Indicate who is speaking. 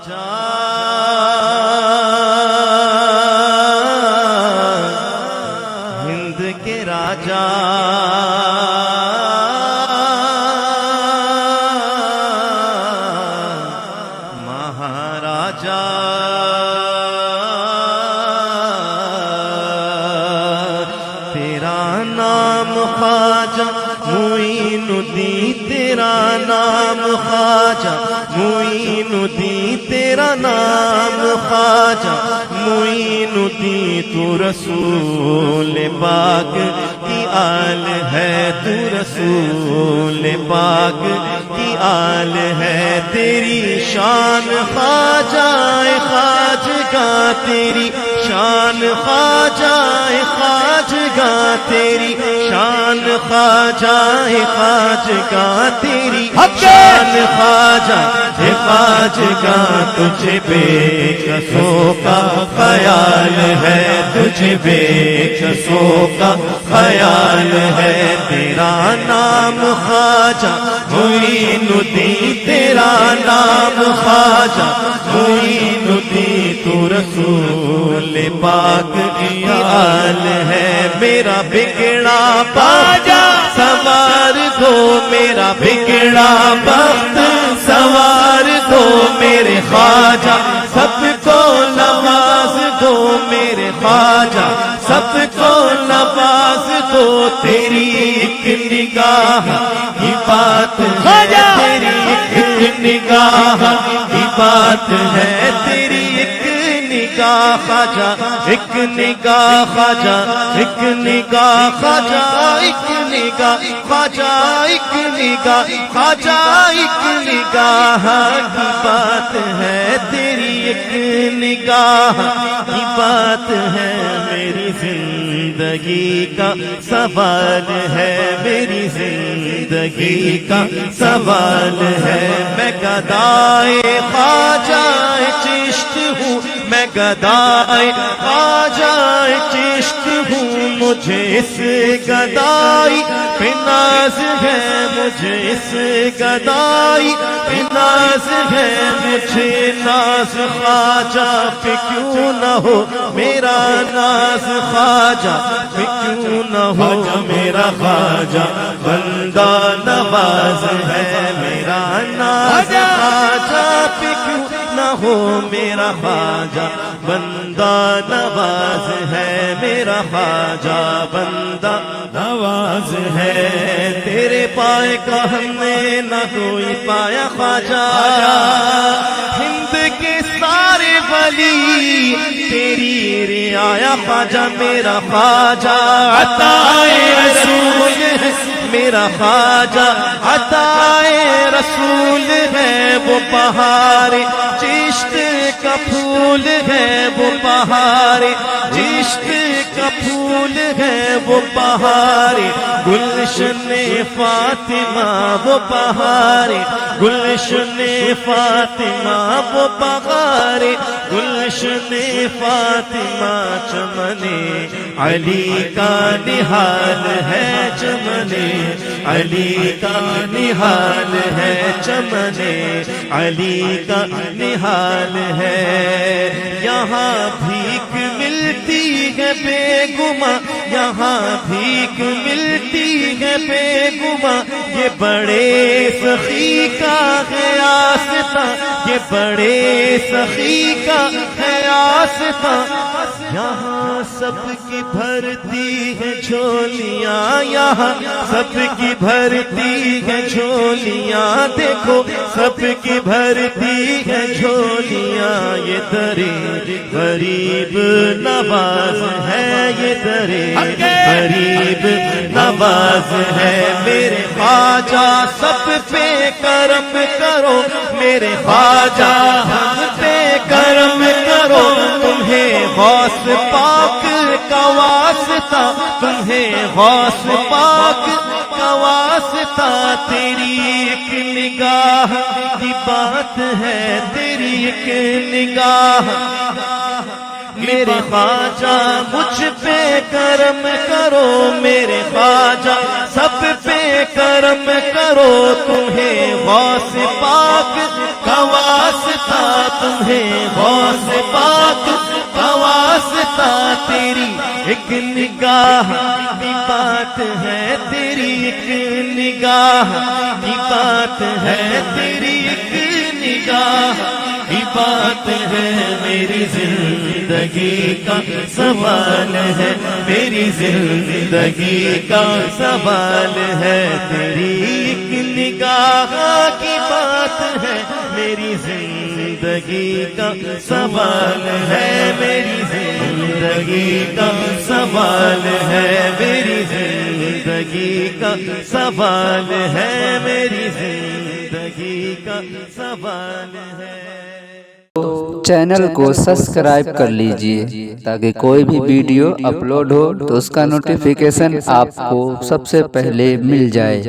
Speaker 1: خواجہ ہند کے راجا مہاراجا تیرا نام خواجہ معین الدین، تیرا نام خواجہ معین الدین، تیرا نام خواجہ معین الدین، تو رسول پاک کی آل ہے، تو رسول پاک کی آل ہے، تیری شان خواجہ خواجگاں، تیری شان خواجہ خواجگاں، تیری شان خواجہ خواجگاں، تیری شان خواجہ خواجگاں، تجھے بے کسوں کا خیال ہے، تجھے بے کسوں کا خیال ہے، تیرا نام خواجہ معین الدین، تیرا نام خواجہ معین الدین، تو رسول پاک کی آل ہے، میرا بگڑا بخت سوار دو، میرا بگڑا بخت سوار دو میرے خواجہ، سب کو نواز دو میرے خواجہ، سب کو نواز دو، تیری ایک نگاہ کی بات ہے، تیری ایک نگاہ کی بات ہے، تیری ایک نگاہ خواجہ، ایک نگاہ خواجہ، ایک نگاہ خواجہ، ایک نگاہ خواجہ، ایک نگاہ خواجہ، ایک نگاہ کی بات ہے، تیری ایک نگاہ کی بات ہے، میری زندگی کا سوال ہے، میری زندگی کا سوال ہے، میں گدائے خواجہ چشت ہوں، میں گدائے خواجہ چشت ہوں، مجھے اس گدائی پہ ناز ہے، مجھے اس گدائی پہ ناز ہے، مجھے ناز خواجہ پہ کیوں نہ ہو، میرا ناز خواجہ پہ کیوں نہ ہو، میرا خواجہ بندہ نواز ہے، میرا ناز خواجہ پہ کیوں نہ ہو، میرا خواجہ بندہ نواز ہے، میرا خواجہ بندہ نواز ہے، تیرے پائے کا ہم نے نہ کوئی پایا خواجہ، ہند کے سارے ولی تیری رعایا خواجہ، میرا خواجہ عطائے رسول ہے، میرا خواجہ عطائے رسول ہے، وہ بہار چشت کا پھول ہے، وہ بہار چشت کا پھول ہے، وہ بہار گلشن فاطمہ، وہ بہار گلشن فاطمہ، وہ بہار گلشن فاطمہ، چمن علی کا نہال ہے، چمن علی کا نہال ہے، چمن علی کا نہال ہے، یہاں بھیک ملتی ہے بے گماں، یہاں بھیک ملتی ہے بے گماں، یہ بڑے سخی کا ہے آستہ، یہ بڑے سخی کا ہے آستہ، یہاں سب کی بھرتی ہے جھولیاں، یہاں سب کی بھرتی ہے جھولیاں، دیکھو سب کی بھرتی ہے جھولیاں، یہ درے غریب نواز ہے، یہ درے غریب نواز ہے، میرے خواجہ سب پہ کرم کرو، میرے خواجہ ہم پہ کرم کرو، تمہیں غوث پاک کا واسطہ، تمہیں غوث پاک کا واسطہ، تیری ایک نگاہ کی بات ہے، تیری ایک نگاہ، میرے خواجہ مجھ پہ کرم کرو، میرے خواجہ سب پہ کرم کرو، تمہیں غوث پاک کا واسطہ، تمہیں غوث پاک کا واسطہ، تیری ایک نگاہ کی بات ہے، تیری ایک نگاہ کی بات ہے، تیری ایک نگاہ کی بات ہے، میری زندگی کا سوال ہے، میری زندگی کا سوال ہے، تیری ایک نگاہ کی بات ہے، میری زندگی کا سوال ہے، میری زندگی کا سوال ہے، میری زندگی کا سوال ہے، میری زندگی کا سوال ہے۔
Speaker 2: چینل کو سبسکرائب کر لیجئے تاکہ کوئی بھی ویڈیو اپلوڈ ہو تو اس کا نوٹیفیکیشن آپ کو سب سے پہلے مل جائے۔